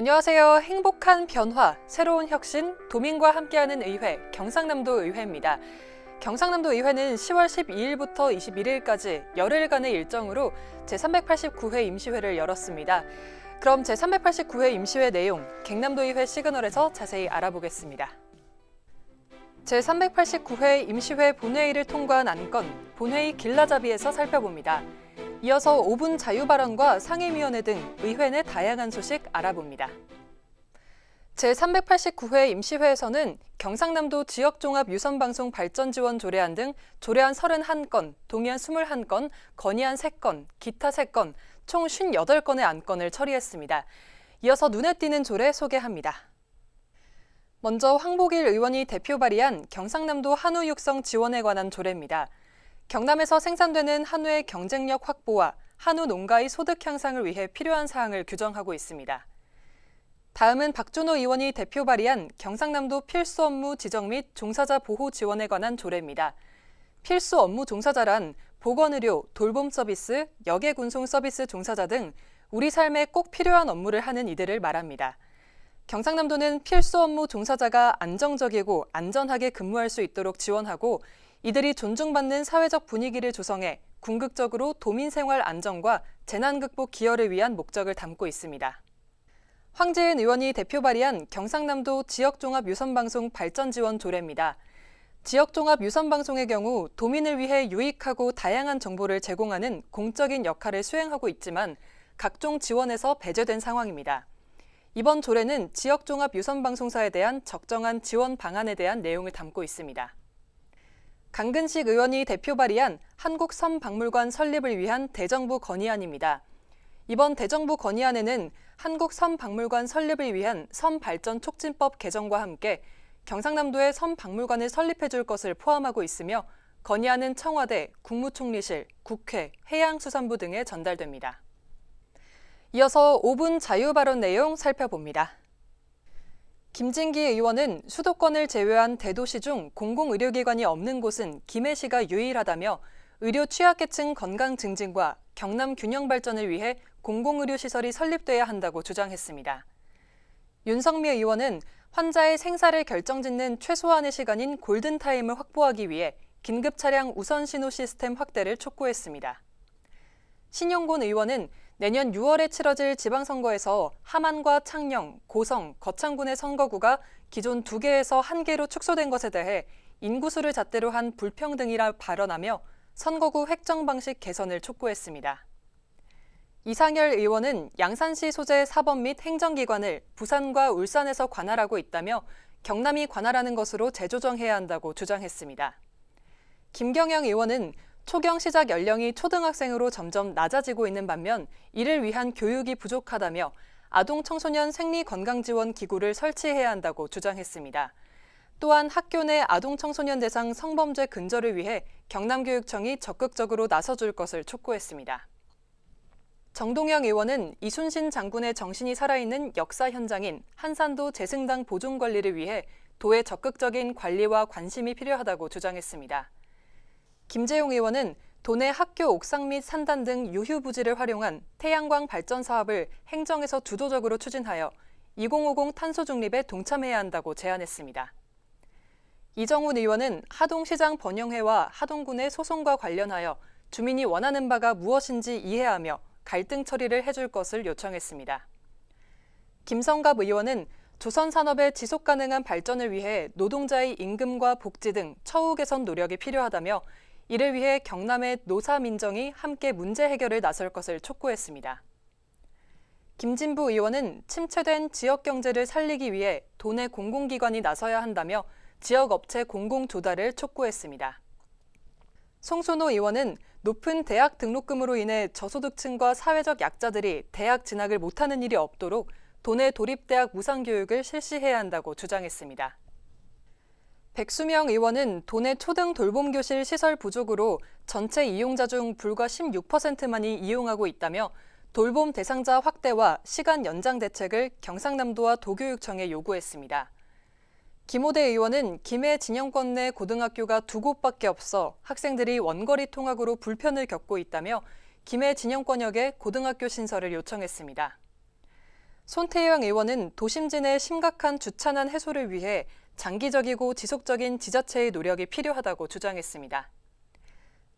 안녕하세요. 행복한 변화, 새로운 혁신, 도민과 함께하는 의회, 경상남도 의회입니다. 경상남도 의회는 10월 12일부터 21일까지 열흘간의 일정으로 제389회 임시회를 열었습니다. 그럼 제389회 임시회 내용, 경남도 의회 시그널에서 자세히 알아보겠습니다. 제389회 임시회 본회의를 통과한 안건, 본회의 길라잡이에서 살펴봅니다. 이어서 5분 자유발언과 상임위원회 등 의회 내 다양한 소식 알아봅니다. 제389회 임시회에서는 경상남도 지역종합유선방송 발전지원 조례안 등 조례안 31건, 동의안 21건, 건의안 3건, 기타 3건, 총 58건의 안건을 처리했습니다. 이어서 눈에 띄는 조례 소개합니다. 먼저 황복일 의원이 대표 발의한 경상남도 한우 육성 지원에 관한 조례입니다. 경남에서 생산되는 한우의 경쟁력 확보와 한우 농가의 소득 향상을 위해 필요한 사항을 규정하고 있습니다. 다음은 박준호 의원이 대표 발의한 경상남도 필수 업무 지정 및 종사자 보호 지원에 관한 조례입니다. 필수 업무 종사자란 보건의료, 돌봄 서비스, 역외 군송 서비스 종사자 등 우리 삶에 꼭 필요한 업무를 하는 이들을 말합니다. 경상남도는 필수 업무 종사자가 안정적이고 안전하게 근무할 수 있도록 지원하고 이들이 존중받는 사회적 분위기를 조성해 궁극적으로 도민 생활 안정과 재난 극복 기여를 위한 목적을 담고 있습니다. 황재은 의원이 대표 발의한 경상남도 지역종합유선방송 발전지원 조례입니다. 지역종합유선방송의 경우 도민을 위해 유익하고 다양한 정보를 제공하는 공적인 역할을 수행하고 있지만 각종 지원에서 배제된 상황입니다. 이번 조례는 지역종합유선방송사에 대한 적정한 지원 방안에 대한 내용을 담고 있습니다. 강근식 의원이 대표 발의한 한국섬박물관 설립을 위한 대정부 건의안입니다. 이번 대정부 건의안에는 한국섬박물관 설립을 위한 섬발전촉진법 개정과 함께 경상남도에 섬박물관을 설립해줄 것을 포함하고 있으며 건의안은 청와대, 국무총리실, 국회, 해양수산부 등에 전달됩니다. 이어서 5분 자유발언 내용 살펴봅니다. 김진기 의원은 수도권을 제외한 대도시 중 공공의료기관이 없는 곳은 김해시가 유일하다며 의료 취약계층 건강 증진과 경남 균형 발전을 위해 공공의료시설이 설립돼야 한다고 주장했습니다. 윤석미 의원은 환자의 생사를 결정짓는 최소한의 시간인 골든타임을 확보하기 위해 긴급차량 우선신호 시스템 확대를 촉구했습니다. 신용곤 의원은 내년 6월에 치러질 지방선거에서 함안과 창녕, 고성, 거창군의 선거구가 기존 2개에서 1개로 축소된 것에 대해 인구수를 잣대로 한 불평등이라 발언하며 선거구 획정 방식 개선을 촉구했습니다. 이상열 의원은 양산시 소재 사법 및 행정기관을 부산과 울산에서 관할하고 있다며 경남이 관할하는 것으로 재조정해야 한다고 주장했습니다. 김경영 의원은 초경 시작 연령이 초등학생으로 점점 낮아지고 있는 반면 이를 위한 교육이 부족하다며 아동 청소년 생리건강지원 기구를 설치해야 한다고 주장했습니다. 또한 학교 내 아동 청소년 대상 성범죄 근절을 위해 경남교육청이 적극적으로 나서줄 것을 촉구했습니다. 정동영 의원은 이순신 장군의 정신이 살아있는 역사 현장인 한산도 재승당 보존 관리를 위해 도의 적극적인 관리와 관심이 필요하다고 주장했습니다. 김재용 의원은 도내 학교 옥상 및 산단 등 유휴 부지를 활용한 태양광 발전 사업을 행정에서 주도적으로 추진하여 2050 탄소 중립에 동참해야 한다고 제안했습니다. 이정훈 의원은 하동시장 번영회와 하동군의 소송과 관련하여 주민이 원하는 바가 무엇인지 이해하며 갈등 처리를 해줄 것을 요청했습니다. 김성갑 의원은 조선산업의 지속가능한 발전을 위해 노동자의 임금과 복지 등 처우 개선 노력이 필요하다며 이를 위해 경남의 노사민정이 함께 문제 해결을 나설 것을 촉구했습니다. 김진부 의원은 침체된 지역경제를 살리기 위해 도내 공공기관이 나서야 한다며 지역업체 공공조달을 촉구했습니다. 송순호 의원은 높은 대학 등록금으로 인해 저소득층과 사회적 약자들이 대학 진학을 못하는 일이 없도록 도내 도립대학 무상교육을 실시해야 한다고 주장했습니다. 백수명 의원은 도내 초등 돌봄교실 시설 부족으로 전체 이용자 중 불과 16%만이 이용하고 있다며 돌봄 대상자 확대와 시간 연장 대책을 경상남도와 도교육청에 요구했습니다. 김호대 의원은 김해 진영권 내 고등학교가 2곳밖에 없어 학생들이 원거리 통학으로 불편을 겪고 있다며 김해 진영권역에 고등학교 신설을 요청했습니다. 손태영 의원은 도심진의 심각한 주차난 해소를 위해 장기적이고 지속적인 지자체의 노력이 필요하다고 주장했습니다.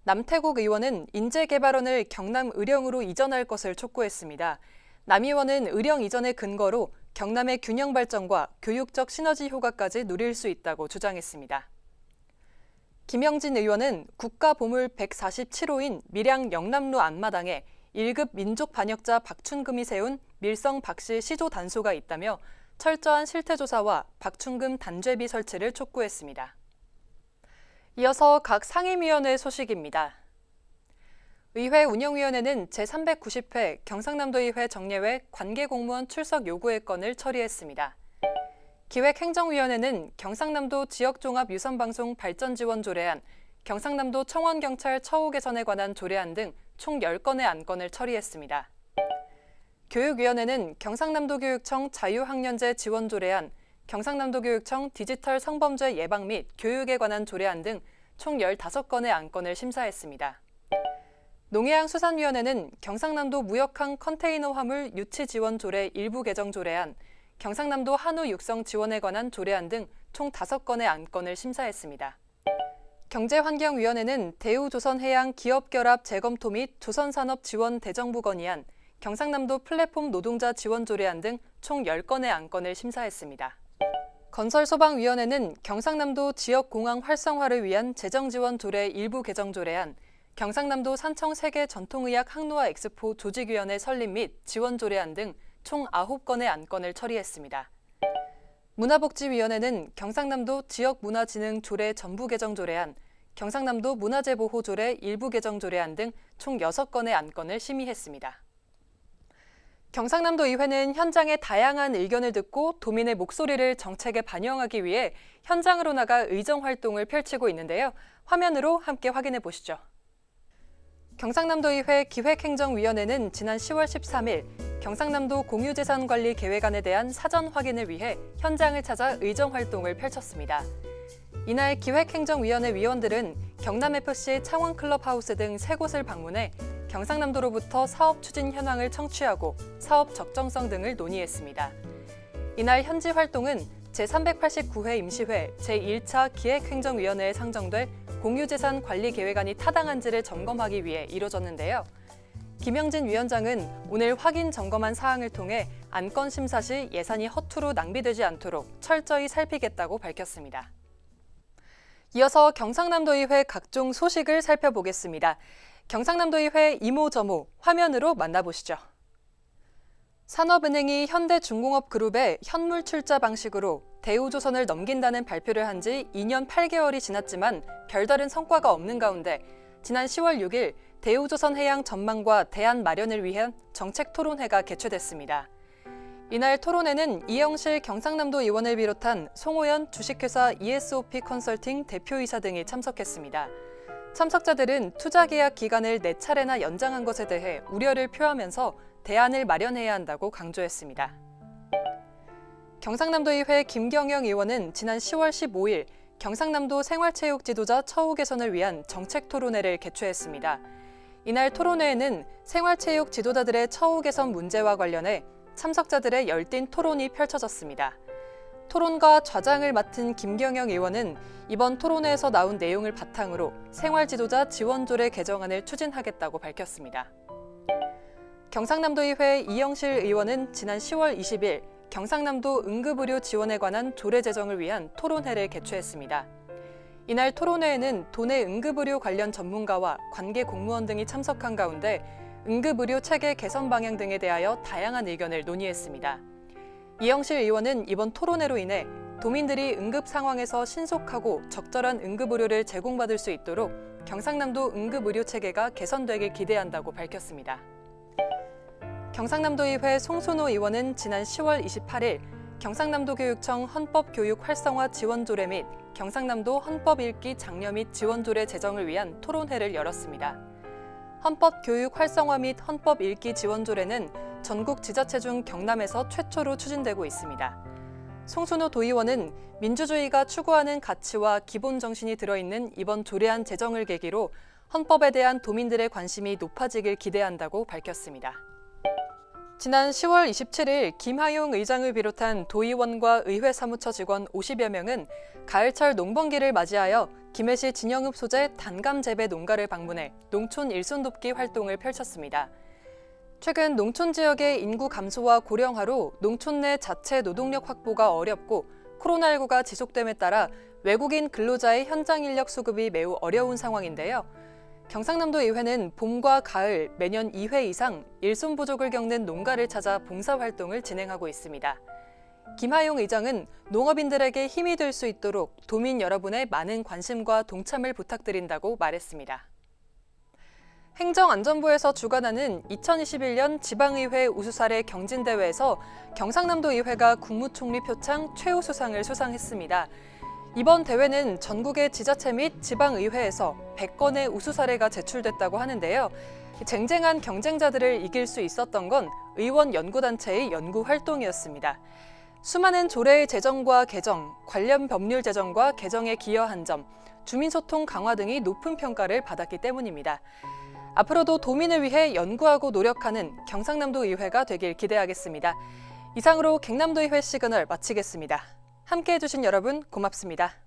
남태국 의원은 인재개발원을 경남 의령으로 이전할 것을 촉구했습니다. 남 의원은 의령 이전의 근거로 경남의 균형 발전과 교육적 시너지 효과까지 누릴 수 있다고 주장했습니다. 김영진 의원은 국가보물 147호인 밀양 영남로 앞마당에 1급 민족반역자 박춘금이 세운 밀성 박씨 시조 단소가 있다며 철저한 실태조사와 박춘금 단죄비 설치를 촉구했습니다. 이어서 각 상임위원회 소식입니다. 의회 운영위원회는 제390회 경상남도의회 정례회 관계공무원 출석 요구의 건을 처리했습니다. 기획행정위원회는 경상남도 지역종합 유선방송 발전 지원 조례안, 경상남도 청원경찰 처우 개선에 관한 조례안 등 총 10건의 안건을 처리했습니다. 교육위원회는 경상남도교육청 자유학년제 지원 조례안, 경상남도교육청 디지털 성범죄 예방 및 교육에 관한 조례안 등 총 15건의 안건을 심사했습니다. 농해양수산위원회는 경상남도 무역항 컨테이너 화물 유치 지원 조례 일부 개정 조례안, 경상남도 한우 육성 지원에 관한 조례안 등 총 5건의 안건을 심사했습니다. 경제환경위원회는 대우조선해양 기업결합 재검토 및 조선산업 지원 대정부 건의안, 경상남도 플랫폼 노동자 지원 조례안 등 총 10건의 안건을 심사했습니다. 건설소방위원회는 경상남도 지역공항 활성화를 위한 재정지원 조례 일부 개정 조례안, 경상남도 산청 세계 전통의학 항노화 엑스포 조직위원회 설립 및 지원 조례안 등 총 9건의 안건을 처리했습니다. 문화복지위원회는 경상남도 지역문화진흥 조례 전부 개정 조례안, 경상남도 문화재보호 조례 일부 개정 조례안 등 총 6건의 안건을 심의했습니다. 경상남도 의회는 현장의 다양한 의견을 듣고 도민의 목소리를 정책에 반영하기 위해 현장으로 나가 의정 활동을 펼치고 있는데요. 화면으로 함께 확인해 보시죠. 경상남도의회 기획행정위원회는 지난 10월 13일 경상남도 공유재산관리 계획안에 대한 사전 확인을 위해 현장을 찾아 의정 활동을 펼쳤습니다. 이날 기획행정위원회 위원들은 경남FC 창원클럽하우스 등 3곳을 방문해 경상남도로부터 사업 추진 현황을 청취하고 사업 적정성 등을 논의했습니다. 이날 현지 활동은 제389회 임시회 제1차 기획행정위원회에 상정될 공유재산 관리 계획안이 타당한지를 점검하기 위해 이뤄졌는데요. 김영진 위원장은 오늘 확인 점검한 사항을 통해 안건 심사 시 예산이 허투루 낭비되지 않도록 철저히 살피겠다고 밝혔습니다. 이어서 경상남도의회 각종 소식을 살펴보겠습니다. 경상남도의회 이모저모 화면으로 만나보시죠. 산업은행이 현대중공업그룹에 현물 출자 방식으로 대우조선을 넘긴다는 발표를 한 지 2년 8개월이 지났지만 별다른 성과가 없는 가운데 지난 10월 6일 대우조선해양 전망과 대안 마련을 위한 정책토론회가 개최됐습니다. 이날 토론회는 이영실 경상남도 의원을 비롯한 송호연 주식회사 ESOP 컨설팅 대표이사 등이 참석했습니다. 참석자들은 투자계약 기간을 4차례나 연장한 것에 대해 우려를 표하면서 대안을 마련해야 한다고 강조했습니다. 경상남도의회 김경영 의원은 지난 10월 15일 경상남도 생활체육 지도자 처우 개선을 위한 정책 토론회를 개최했습니다. 이날 토론회에는 생활체육 지도자들의 처우 개선 문제와 관련해 참석자들의 열띤 토론이 펼쳐졌습니다. 토론과 좌장을 맡은 김경영 의원은 이번 토론회에서 나온 내용을 바탕으로 생활지도자 지원조례 개정안을 추진하겠다고 밝혔습니다. 경상남도의회 이영실 의원은 지난 10월 20일 경상남도 응급의료 지원에 관한 조례 제정을 위한 토론회를 개최했습니다. 이날 토론회에는 도내 응급의료 관련 전문가와 관계 공무원 등이 참석한 가운데 응급의료 체계 개선 방향 등에 대하여 다양한 의견을 논의했습니다. 이영실 의원은 이번 토론회로 인해 도민들이 응급 상황에서 신속하고 적절한 응급의료를 제공받을 수 있도록 경상남도 응급의료 체계가 개선되길 기대한다고 밝혔습니다. 경상남도의회 송순호 의원은 지난 10월 28일 경상남도교육청 헌법교육 활성화 지원조례 및 경상남도 헌법 읽기 장려 및 지원조례 제정을 위한 토론회를 열었습니다. 헌법교육 활성화 및 헌법 읽기 지원조례는 전국 지자체 중 경남에서 최초로 추진되고 있습니다. 송순호 도의원은 민주주의가 추구하는 가치와 기본 정신이 들어있는 이번 조례안 제정을 계기로 헌법에 대한 도민들의 관심이 높아지길 기대한다고 밝혔습니다. 지난 10월 27일 김하용 의장을 비롯한 도의원과 의회 사무처 직원 50여 명은 가을철 농번기를 맞이하여 김해시 진영읍 소재 단감 재배 농가를 방문해 농촌 일손 돕기 활동을 펼쳤습니다. 최근 농촌 지역의 인구 감소와 고령화로 농촌 내 자체 노동력 확보가 어렵고 코로나19가 지속됨에 따라 외국인 근로자의 현장 인력 수급이 매우 어려운 상황인데요. 경상남도 의회는 봄과 가을 매년 2회 이상 일손 부족을 겪는 농가를 찾아 봉사활동을 진행하고 있습니다. 김하용 의장은 농업인들에게 힘이 될 수 있도록 도민 여러분의 많은 관심과 동참을 부탁드린다고 말했습니다. 행정안전부에서 주관하는 2021년 지방의회 우수사례 경진대회에서 경상남도 의회가 국무총리 표창 최우수상을 수상했습니다. 이번 대회는 전국의 지자체 및 지방의회에서 100건의 우수사례가 제출됐다고 하는데요. 쟁쟁한 경쟁자들을 이길 수 있었던 건 의원 연구단체의 연구활동이었습니다. 수많은 조례의 제정과 개정, 관련 법률 제정과 개정에 기여한 점, 주민소통 강화 등이 높은 평가를 받았기 때문입니다. 앞으로도 도민을 위해 연구하고 노력하는 경상남도 의회가 되길 기대하겠습니다. 이상으로 경남도 의회 시그널 마치겠습니다. 함께해 주신 여러분 고맙습니다.